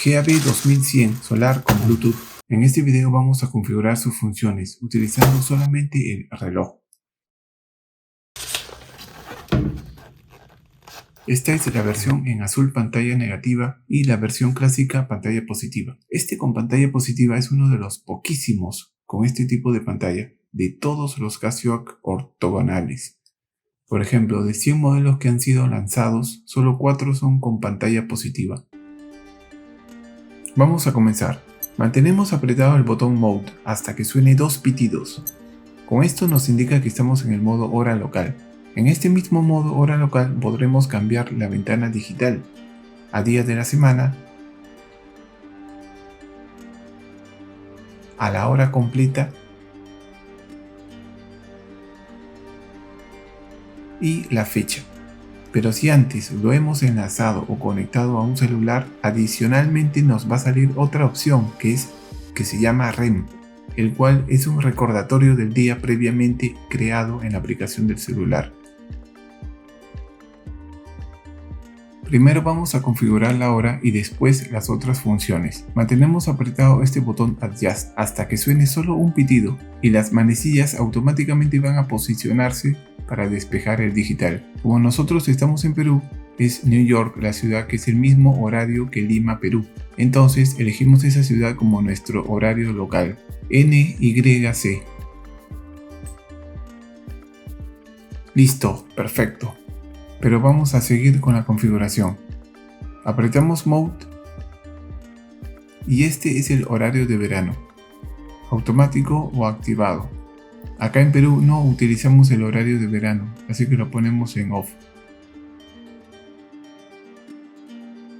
GAB 2100 Solar con Bluetooth. En este video vamos a configurar sus funciones utilizando solamente el reloj. Esta es la versión en azul pantalla negativa y la versión clásica pantalla positiva. Este con pantalla positiva es uno de los poquísimos con este tipo de pantalla de todos los Casio ortogonales. Por ejemplo, de 100 modelos que han sido lanzados, solo 4 son con pantalla positiva. Vamos a comenzar. Mantenemos apretado el botón Mode hasta que suene 2 pitidos. Con esto nos indica que estamos en el modo hora local. En este mismo modo hora local podremos cambiar la ventana digital a día de la semana, a la hora completa y la fecha. Pero si antes lo hemos enlazado o conectado a un celular, adicionalmente nos va a salir otra opción que se llama REM, el cual es un recordatorio del día previamente creado en la aplicación del celular. Primero vamos a configurar la hora y después las otras funciones. Mantenemos apretado este botón Adjust hasta que suene solo un pitido y las manecillas automáticamente van a posicionarse para despejar el digital. Como nosotros estamos en Perú, es New York la ciudad que es el mismo horario que Lima, Perú. Entonces elegimos esa ciudad como nuestro horario local, NYC. Listo, perfecto. Pero vamos a seguir con la configuración. Apretamos Mode y este es el horario de verano, automático o activado. Acá en Perú no utilizamos el horario de verano, así que lo ponemos en Off.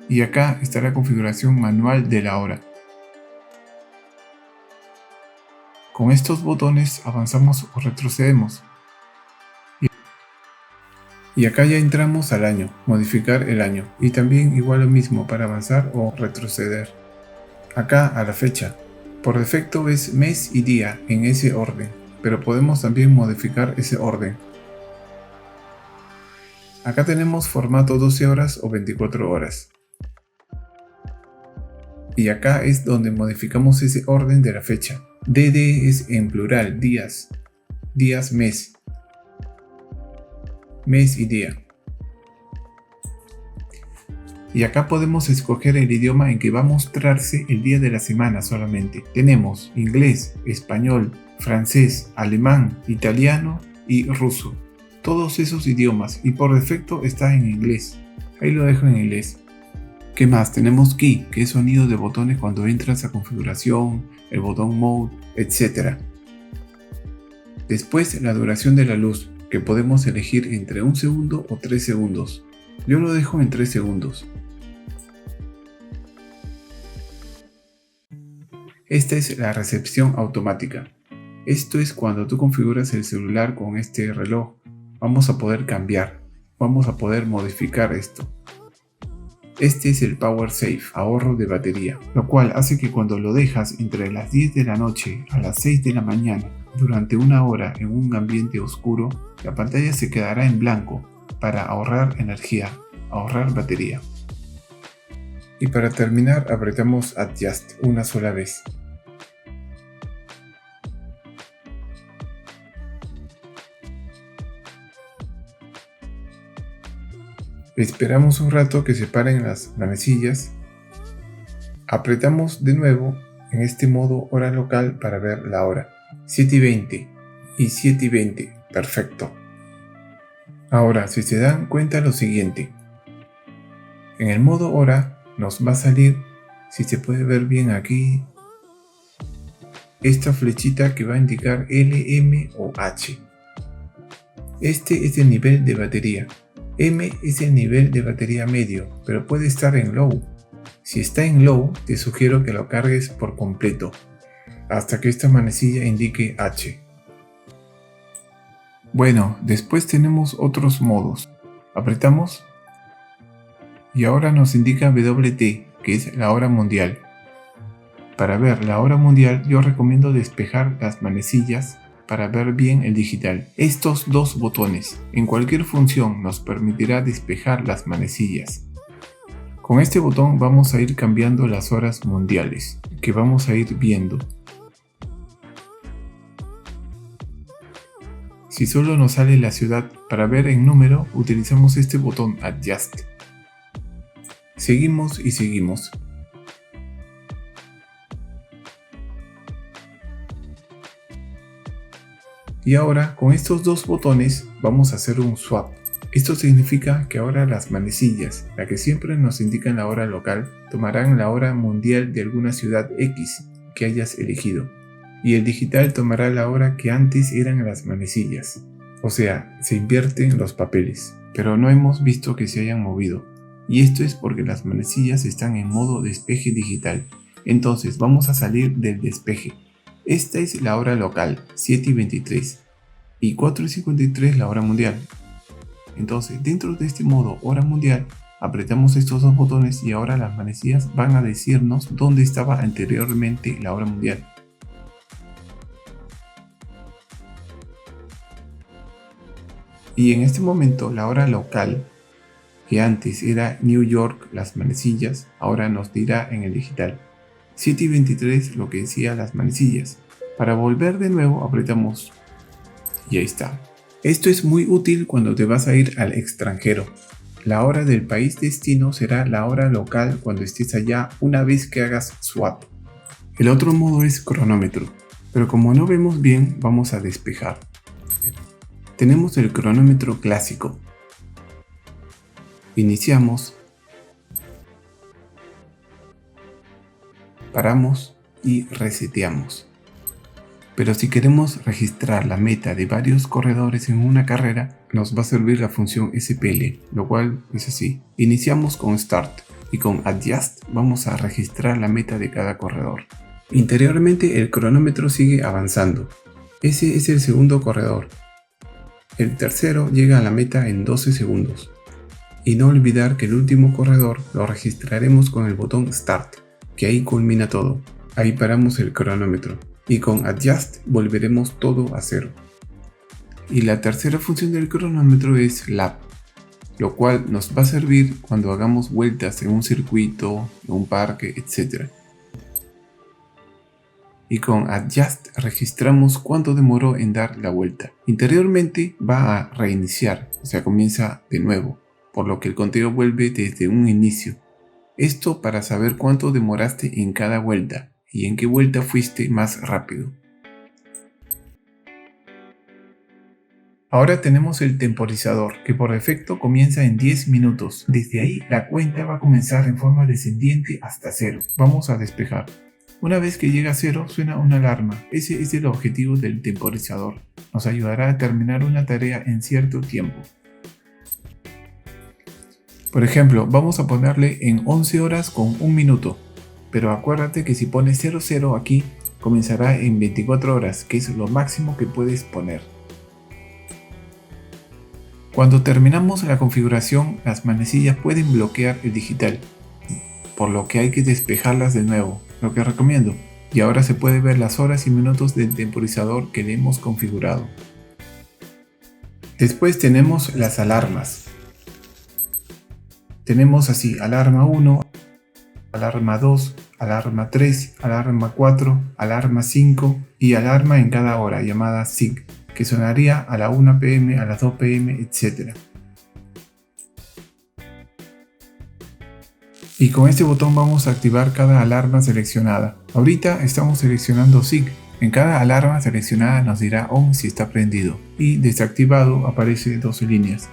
Y acá está la configuración manual de la hora. Con estos botones avanzamos o retrocedemos. Y acá ya entramos al año, modificar el año. Y también igual lo mismo para avanzar o retroceder. Acá a la fecha. Por defecto es mes y día en ese orden, pero podemos también modificar ese orden. Acá tenemos formato 12 horas o 24 horas. Y acá es donde modificamos ese orden de la fecha. DD es en plural, días. Días, mes. Mes y día. Y acá podemos escoger el idioma en que va a mostrarse el día de la semana solamente. Tenemos inglés, español, francés, alemán, italiano y ruso. Todos esos idiomas y por defecto está en inglés. Ahí lo dejo en inglés. ¿Qué más? Tenemos Key, que es sonido de botones cuando entras a configuración, el botón Mode, etc. Después la duración de la luz, que podemos elegir entre 1 segundo o 3 segundos. Yo lo dejo en 3 segundos. Esta es la recepción automática. Esto es cuando tú configuras el celular con este reloj. Vamos a poder cambiar, vamos a poder modificar esto. Este es el Power Save, ahorro de batería, lo cual hace que cuando lo dejas entre las 10 de la noche a las 6 de la mañana, durante una hora en un ambiente oscuro, la pantalla se quedará en blanco para ahorrar energía, ahorrar batería. Y para terminar apretamos Adjust una sola vez. Esperamos un rato que se paren las manecillas. Apretamos de nuevo en este modo hora local para ver la hora. 7:20 y 7:20, perfecto. Ahora, si se dan cuenta lo siguiente. En el modo hora nos va a salir, si se puede ver bien aquí, esta flechita que va a indicar L, M o H. Este es el nivel de batería. M es el nivel de batería medio, pero puede estar en low. Si está en low, te sugiero que lo cargues por completo, hasta que esta manecilla indique H. Bueno, después tenemos otros modos. Apretamos y ahora nos indica WT, que es la hora mundial. Para ver la hora mundial yo recomiendo despejar las manecillas para ver bien el digital. Estos dos botones en cualquier función nos permitirá despejar las manecillas. Con este botón vamos a ir cambiando las horas mundiales, que vamos a ir viendo. Si solo nos sale la ciudad para ver en número, utilizamos este botón Adjust. Seguimos y seguimos. Y ahora con estos dos botones vamos a hacer un swap. Esto significa que ahora las manecillas, la que siempre nos indican la hora local, tomarán la hora mundial de alguna ciudad X que hayas elegido. Y el digital tomará la hora que antes eran las manecillas. O sea, se invierten los papeles, pero no hemos visto que se hayan movido. Y esto es porque las manecillas están en modo despeje digital. Entonces vamos a salir del despeje. Esta es la hora local, 7:23, y 4:53 la hora mundial. Entonces, dentro de este modo hora mundial, apretamos estos dos botones y ahora las manecillas van a decirnos dónde estaba anteriormente la hora mundial. Y en este momento la hora local, que antes era New York, las manecillas, ahora nos dirá en el digital 7:23 lo que decía las manecillas. Para volver de nuevo apretamos y ahí está. Esto es muy útil cuando te vas a ir al extranjero. La hora del país destino será la hora local cuando estés allá una vez que hagas swap. El otro modo es cronómetro, pero como no vemos bien vamos a despejar. Tenemos el cronómetro clásico. Iniciamos, paramos y reseteamos. Pero si queremos registrar la meta de varios corredores en una carrera, nos va a servir la función SPL, lo cual es así. Iniciamos con Start y con Adjust vamos a registrar la meta de cada corredor. Interiormente el cronómetro sigue avanzando. Ese es el segundo corredor. El tercero llega a la meta en 12 segundos. Y no olvidar que el último corredor lo registraremos con el botón Start, que ahí culmina todo. Ahí paramos el cronómetro. Y con Adjust volveremos todo a cero. Y la tercera función del cronómetro es Lap, lo cual nos va a servir cuando hagamos vueltas en un circuito, en un parque, etc. Y con Adjust registramos cuánto demoró en dar la vuelta. Interiormente va a reiniciar, o sea comienza de nuevo, por lo que el conteo vuelve desde un inicio. Esto para saber cuánto demoraste en cada vuelta y en qué vuelta fuiste más rápido. Ahora tenemos el temporizador, que por defecto comienza en 10 minutos. Desde ahí la cuenta va a comenzar en forma descendiente hasta 0. Vamos a despejar. Una vez que llega a 0 suena una alarma. Ese es el objetivo del temporizador. Nos ayudará a terminar una tarea en cierto tiempo. Por ejemplo, vamos a ponerle en 11 horas con 1 minuto. Pero acuérdate que si pones 00 aquí, comenzará en 24 horas, que es lo máximo que puedes poner. Cuando terminamos la configuración, las manecillas pueden bloquear el digital, por lo que hay que despejarlas de nuevo, lo que recomiendo. Y ahora se puede ver las horas y minutos del temporizador que le hemos configurado. Después tenemos las alarmas. Tenemos así alarma 1, alarma 2, alarma 3, alarma 4, alarma 5 y alarma en cada hora llamada SIG, que sonaría a la 1 p.m., a las 2 p.m., etc. Y con este botón vamos a activar cada alarma seleccionada. Ahorita estamos seleccionando SIG. En cada alarma seleccionada nos dirá ON si está prendido y desactivado aparece 12 líneas.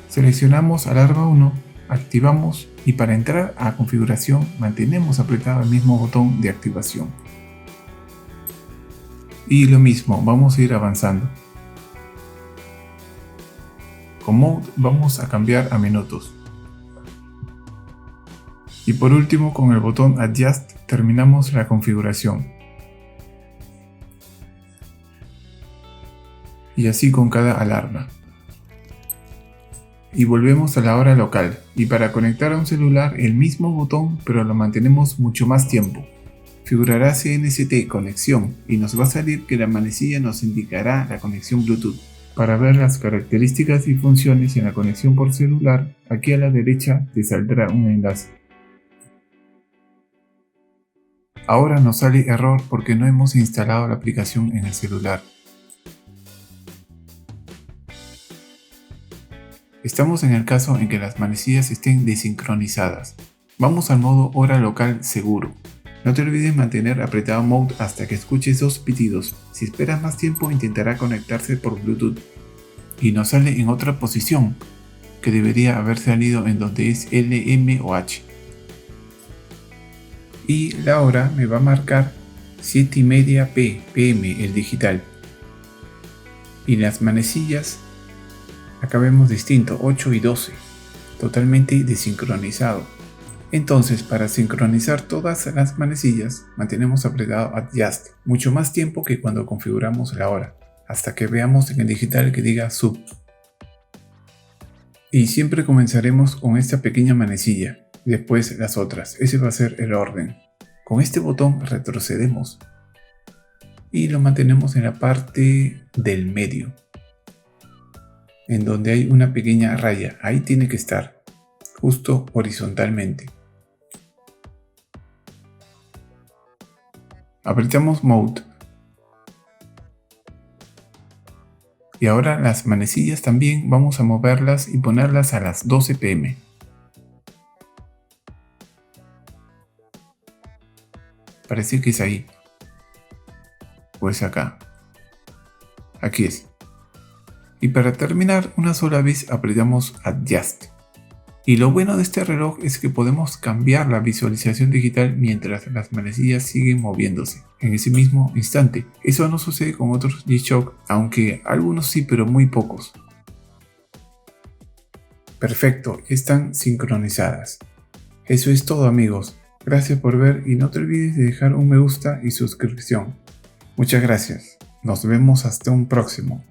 Seleccionamos alarma 1, activamos y para entrar a configuración mantenemos apretado el mismo botón de activación. Y lo mismo, vamos a ir avanzando. Con Mode vamos a cambiar a minutos. Y por último con el botón Adjust terminamos la configuración. Y así con cada alarma. Y volvemos a la hora local, y para conectar a un celular el mismo botón pero lo mantenemos mucho más tiempo. Figurará CNCT conexión y nos va a salir que la manecilla nos indicará la conexión Bluetooth. Para ver las características y funciones en la conexión por celular, aquí a la derecha te saldrá un enlace. Ahora nos sale error porque no hemos instalado la aplicación en el celular. Estamos en el caso en que las manecillas estén desincronizadas. Vamos al modo hora local seguro. No te olvides mantener apretado Mode hasta que escuches 2 pitidos. Si esperas más tiempo intentará conectarse por Bluetooth. Y nos sale en otra posición, que debería haber salido en donde es L, M o H. Y la hora me va a marcar 7:30 PM, el digital. Y las manecillas, acá vemos distinto, 8 y 12, totalmente desincronizado. Entonces, para sincronizar todas las manecillas, mantenemos apretado Adjust mucho más tiempo que cuando configuramos la hora, hasta que veamos en el digital que diga Sub. Y siempre comenzaremos con esta pequeña manecilla, después las otras. Ese va a ser el orden. Con este botón retrocedemos y lo mantenemos en la parte del medio, en donde hay una pequeña raya. Ahí tiene que estar, justo horizontalmente. Apretamos Mode. Y ahora las manecillas también vamos a moverlas y ponerlas a las 12 PM. Parece que es ahí. Pues acá. Aquí es. Y para terminar, una sola vez apretamos Adjust. Y lo bueno de este reloj es que podemos cambiar la visualización digital mientras las manecillas siguen moviéndose en ese mismo instante. Eso no sucede con otros G-Shock, aunque algunos sí, pero muy pocos. Perfecto, están sincronizadas. Eso es todo, amigos. Gracias por ver y no te olvides de dejar un me gusta y suscripción. Muchas gracias. Nos vemos hasta un próximo.